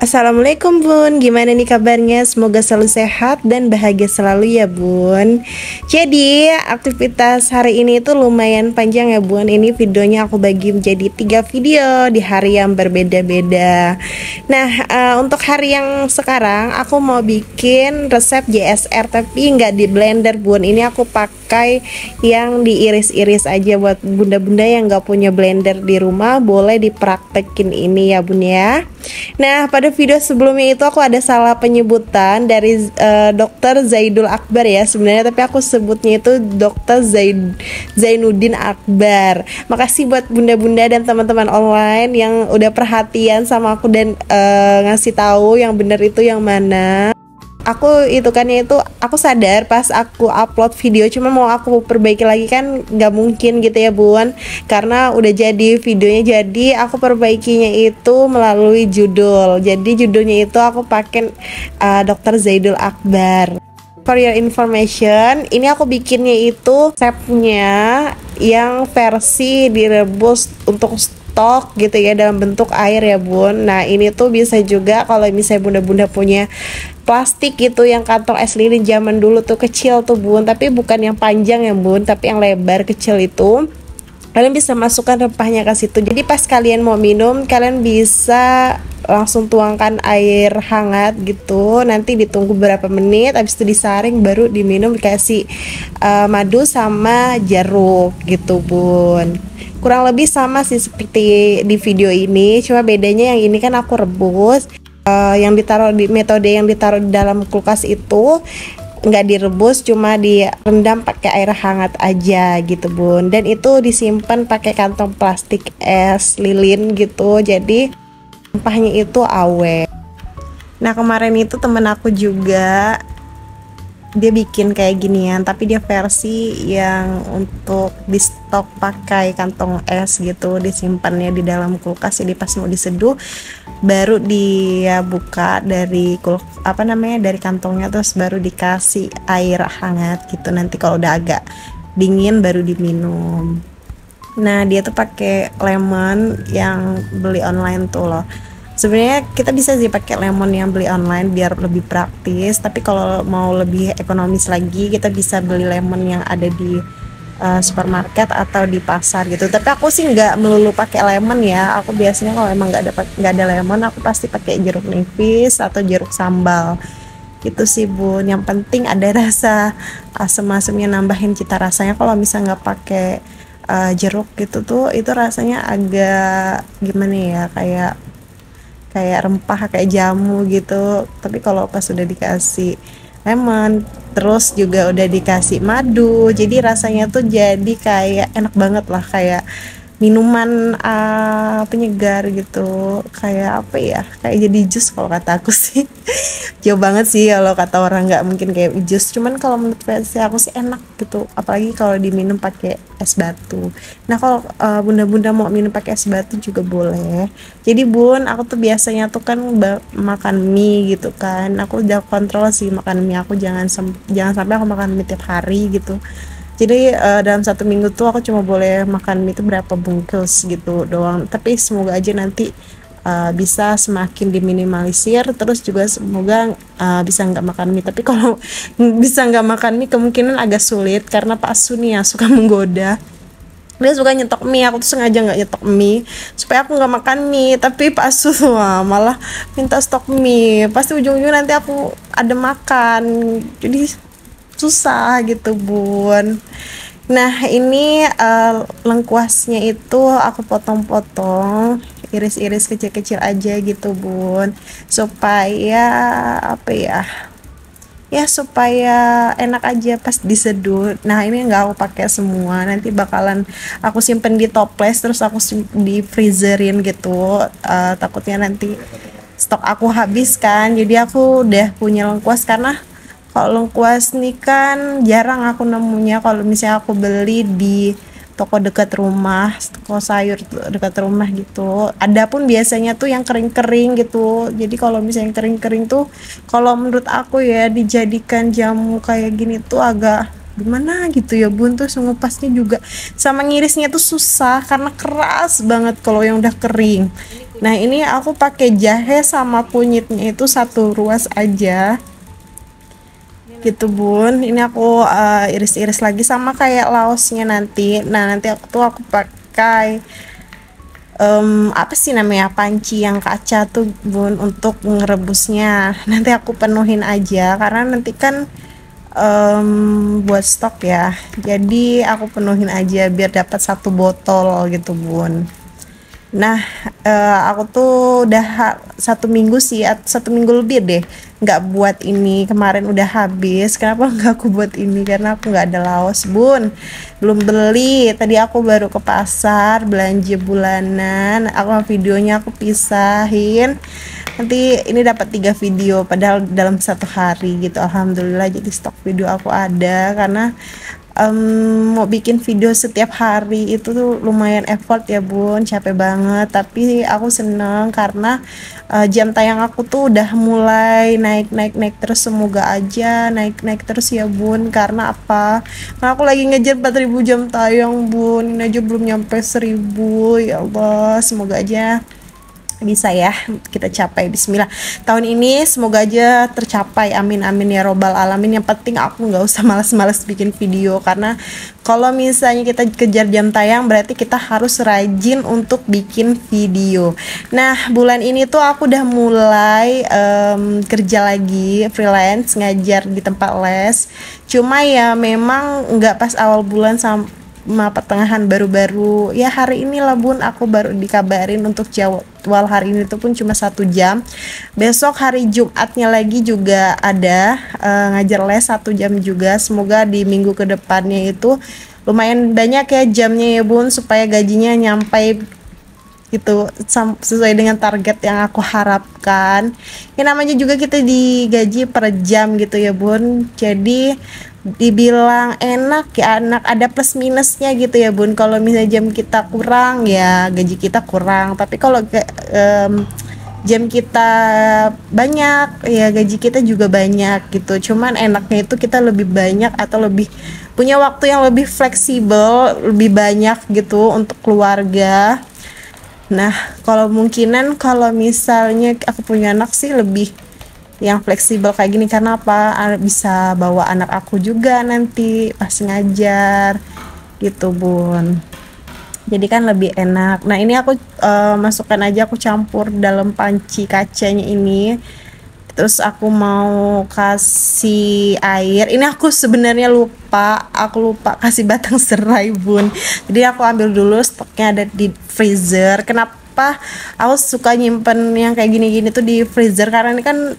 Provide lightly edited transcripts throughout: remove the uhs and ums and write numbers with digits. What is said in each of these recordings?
Assalamualaikum Bun, gimana nih kabarnya? Semoga selalu sehat dan bahagia selalu ya Bun. Jadi aktivitas hari ini tuh lumayan panjang ya Bun. Ini videonya aku bagi menjadi 3 video di hari yang berbeda-beda. Nah untuk hari yang sekarang aku mau bikin resep JSR tapi nggak di blender Bun. Ini aku pakai yang diiris-iris aja. Buat bunda-bunda yang nggak punya blender di rumah boleh dipraktekin ini ya Bun ya. Nah, pada video sebelumnya itu aku ada salah penyebutan dari Dokter Zaidul Akbar ya sebenarnya, tapi aku sebutnya itu Dokter Zainuddin Akbar. Makasih buat bunda-bunda dan teman-teman online yang udah perhatian sama aku dan ngasih tahu yang benar itu yang mana. Aku itu kan itu aku sadar pas aku upload video, cuma mau aku perbaiki lagi kan nggak mungkin gitu ya Bun, karena udah jadi videonya. Jadi aku perbaikinya itu melalui judul. Jadi judulnya itu aku pakai Dokter Zaidul Akbar. For your information, ini aku bikinnya itu resepnya yang versi direbus untuk stok gitu ya, dalam bentuk air ya Bun. Nah ini tuh bisa juga kalau misalnya bunda-bunda punya plastik gitu yang kantong es lilin zaman dulu tuh kecil tuh Bun, tapi bukan yang panjang ya Bun, tapi yang lebar kecil itu. Kalian bisa masukkan rempahnya ke situ. Jadi pas kalian mau minum, kalian bisa langsung tuangkan air hangat gitu. Nanti ditunggu berapa menit, habis itu disaring baru diminum, dikasih madu sama jeruk gitu Bun. Kurang lebih sama sih seperti di video ini, cuma bedanya yang ini kan aku rebus. Yang ditaruh di metode yang ditaruh di dalam kulkas itu nggak direbus, cuma direndam pakai air hangat aja gitu Bun, dan itu disimpan pakai kantong plastik es lilin gitu, jadi rempahnya itu awet. Nah kemarin itu temen aku juga dia bikin kayak ginian, tapi dia versi yang untuk di stok pakai kantong es gitu, disimpannya di dalam kulkas. Jadi pas mau diseduh baru dia buka dari dari kantongnya, terus baru dikasih air hangat gitu. Nanti kalau udah agak dingin baru diminum. Nah dia tuh pakai lemon yang beli online tuh loh. Sebenarnya kita bisa sih pakai lemon yang beli online biar lebih praktis, tapi kalau mau lebih ekonomis lagi kita bisa beli lemon yang ada di supermarket atau di pasar gitu. Tapi aku sih nggak melulu pakai lemon ya. Aku biasanya kalau emang nggak ada lemon, aku pasti pakai jeruk nipis atau jeruk sambal gitu sih Bun. Yang penting ada rasa asam-asamnya, nambahin cita rasanya. Kalau misalnya nggak pakai jeruk gitu tuh, itu rasanya agak gimana ya, kayak rempah, kayak jamu gitu. Tapi kalau pas udah dikasih lemon, terus juga udah dikasih madu, jadi rasanya tuh jadi kayak enak banget lah, kayak minuman penyegar gitu, kayak apa ya, kayak jadi jus kalau kata aku sih. Jauh banget sih kalau kata orang, nggak mungkin kayak jus, cuman kalau menurut versi aku sih enak gitu, apalagi kalau diminum pakai es batu. Nah kalau bunda-bunda mau minum pakai es batu juga boleh. Jadi Bun, aku tuh biasanya tuh kan makan mie gitu kan, aku udah kontrol sih makan mie aku, jangan sampai aku makan mie tiap hari gitu. Jadi dalam 1 minggu tuh aku cuma boleh makan mie itu berapa bungkus gitu doang. Tapi semoga aja nanti bisa semakin diminimalisir, terus juga semoga bisa nggak makan mie. Tapi kalau bisa nggak makan mie kemungkinan agak sulit, karena Pak Su nih ya suka menggoda. Dia suka nyetok mie, aku tuh sengaja nggak nyetok mie supaya aku nggak makan mie. Tapi Pak Su malah minta stok mie, pasti ujung-ujungnya nanti aku ada makan, jadi susah gitu Bun. Nah ini lengkuasnya itu aku potong-potong, iris-iris kecil-kecil aja gitu Bun, supaya apa ya, supaya enak aja pas diseduh. Nah ini nggak aku pakai semua, nanti bakalan aku simpen di toples, terus aku di freezerin gitu. Takutnya nanti stok aku habis kan, jadi aku udah punya lengkuas. Karena kalau lengkuas nih kan jarang aku nemunya, kalau misalnya aku beli di toko dekat rumah, toko sayur dekat rumah gitu. Ada pun biasanya tuh yang kering-kering gitu. Jadi kalau misalnya kering-kering tuh, kalau menurut aku ya, dijadikan jamu kayak gini tuh agak gimana gitu ya Bun. Terus ngupasnya juga sama ngirisnya tuh susah karena keras banget kalau yang udah kering. Nah ini aku pakai jahe sama kunyitnya itu satu ruas aja gitu bun. Ini aku iris-iris lagi sama kayak laosnya nanti. Nah nanti aku pakai apa sih namanya, panci yang kaca tuh bun untuk ngerebusnya. Nanti aku penuhin aja karena nanti kan buat stok ya, jadi aku penuhin aja biar dapat satu botol gitu bun. Nah, aku tuh udah 1 minggu sih, 1 minggu lebih deh nggak buat ini. Kemarin udah habis. Kenapa nggak aku buat ini? Karena aku nggak ada laos, bun. Belum beli. Tadi aku baru ke pasar belanja bulanan. Videonya aku pisahin. Nanti ini dapat 3 video, padahal dalam 1 hari gitu. Alhamdulillah, jadi stok video aku ada karena mau bikin video setiap hari itu tuh lumayan effort ya bun, capek banget, tapi aku seneng karena jam tayang aku tuh udah mulai naik terus. Semoga aja naik terus ya bun. Karena apa? Karena aku lagi ngejar 4.000 jam tayang bun, ini aja belum nyampe 1.000. Ya Allah, semoga aja bisa ya kita capai. Bismillah, tahun ini semoga aja tercapai, amin amin ya robbal alamin. Yang penting aku nggak usah malas-malas bikin video, karena kalau misalnya kita kejar jam tayang berarti kita harus rajin untuk bikin video. Nah bulan ini tuh aku udah mulai kerja lagi freelance, ngajar di tempat les. Cuma ya memang nggak pas awal bulan sama pertengahan, baru-baru ya hari ini lah bun aku baru dikabarin untuk jadwal hari ini tuh pun cuma 1 jam. Besok hari Jumatnya lagi juga ada ngajar les 1 jam juga. Semoga di minggu kedepannya itu lumayan banyak ya jamnya ya bun, supaya gajinya nyampe gitu sesuai dengan target yang aku harapkan. Ya namanya juga kita digaji per jam gitu ya bun, jadi dibilang enak ya, anak ada plus minusnya gitu ya bun. Kalau misalnya jam kita kurang ya gaji kita kurang, tapi kalau jam kita banyak ya gaji kita juga banyak gitu. Cuman enaknya itu kita lebih banyak atau lebih punya waktu yang lebih fleksibel, lebih banyak gitu untuk keluarga. Nah kalau kalau misalnya aku punya anak sih lebih yang fleksibel kayak gini. Karena apa? Bisa bawa anak aku juga nanti pas ngajar gitu bun, jadi kan lebih enak. Nah ini aku masukkan aja, aku campur dalam panci kacanya ini. Terus aku mau kasih air. Ini aku sebenarnya aku lupa kasih batang serai bun, jadi aku ambil dulu, stoknya ada di freezer. Kenapa aku suka nyimpen yang kayak gini-gini tuh di freezer? Karena ini kan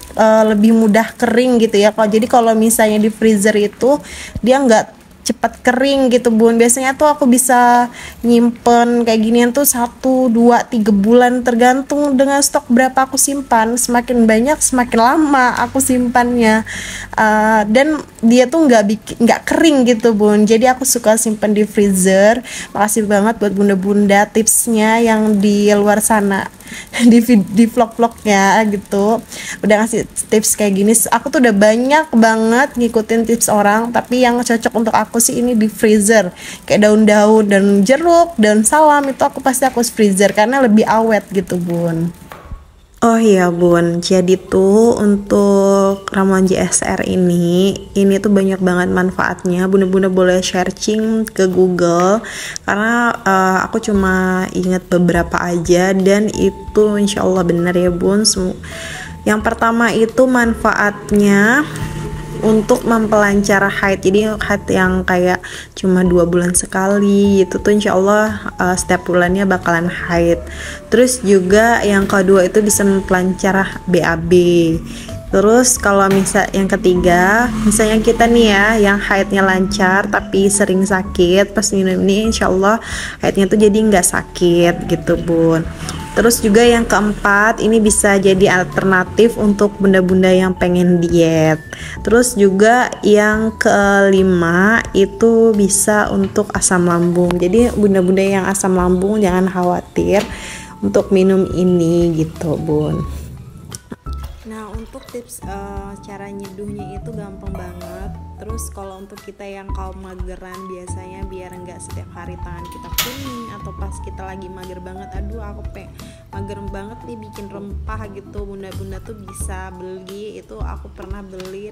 lebih mudah kering gitu ya. Jadi kalau misalnya di freezer itu dia nggak cepat kering gitu bun. Biasanya tuh aku bisa nyimpen kayak ginian tuh 1, 2, 3 bulan, tergantung dengan stok berapa aku simpan. Semakin banyak semakin lama aku simpannya, dan dia tuh nggak kering gitu bun. Jadi aku suka simpan di freezer. Makasih banget buat bunda-bunda tipsnya yang di luar sana di vlog-vlognya gitu, udah ngasih tips kayak gini. Aku tuh udah banyak banget ngikutin tips orang, tapi yang cocok untuk aku sih ini di freezer. Kayak daun-daun dan jeruk, daun salam itu aku pasti freezer karena lebih awet gitu bun. Oh iya bun, jadi tuh untuk ramuan JSR ini tuh banyak banget manfaatnya. Bunda-bunda boleh searching ke Google, karena aku cuma ingat beberapa aja dan itu insya Allah benar ya bun. Yang pertama itu manfaatnya untuk mempelancar haid. Jadi haid yang kayak cuma 2 bulan sekali itu tuh insya Allah setiap bulannya bakalan haid. Terus juga yang kedua itu bisa mempelancar BAB. Terus kalau yang ketiga, misalnya kita nih ya yang haidnya lancar tapi sering sakit, pas minum ini insya Allah haidnya tuh jadi nggak sakit gitu bun. Terus juga yang keempat, ini bisa jadi alternatif untuk bunda-bunda yang pengen diet. Terus juga yang kelima itu bisa untuk asam lambung. Jadi bunda-bunda yang asam lambung jangan khawatir untuk minum ini gitu bun. Nah untuk tips cara nyeduhnya itu gampang banget. Terus kalau untuk kita yang kaum mageran, biasanya biar nggak setiap hari tangan kita kuning, atau pas kita lagi mager banget, aduh aku mager banget nih bikin rempah gitu, bunda-bunda tuh bisa beli. Itu aku pernah beli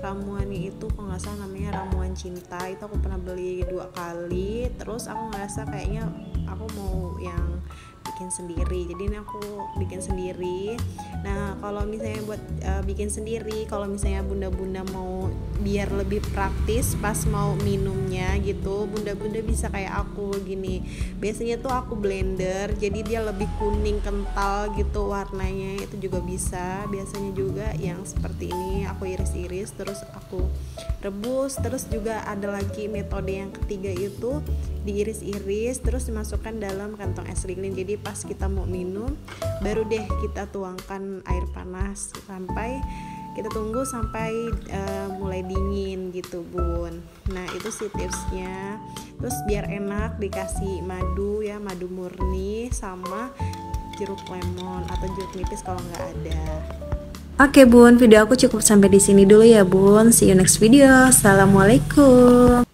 ramuannya itu kalau nggak salah namanya ramuan cinta. Itu aku pernah beli 2 kali. Terus aku ngerasa kayaknya aku mau yang bikin sendiri, jadi ini aku bikin sendiri. Nah kalau misalnya buat bikin sendiri, kalau misalnya bunda-bunda mau biar lebih praktis pas mau minumnya gitu, bunda-bunda bisa kayak aku gini. Biasanya tuh aku blender, jadi dia lebih kuning kental gitu warnanya, itu juga bisa. Biasanya juga yang seperti ini aku iris-iris terus aku rebus. Terus juga ada lagi metode yang ketiga, itu diiris-iris terus dimasukkan dalam kantong es lilin. Jadi pas kita mau minum baru deh kita tuangkan air panas, sampai kita tunggu sampai mulai dingin gitu bun. Nah itu sih tipsnya. Terus biar enak dikasih madu ya, madu murni sama jeruk lemon atau jeruk nipis kalau nggak ada. Oke bun, video aku cukup sampai di sini dulu ya bun. See you next video. Assalamualaikum.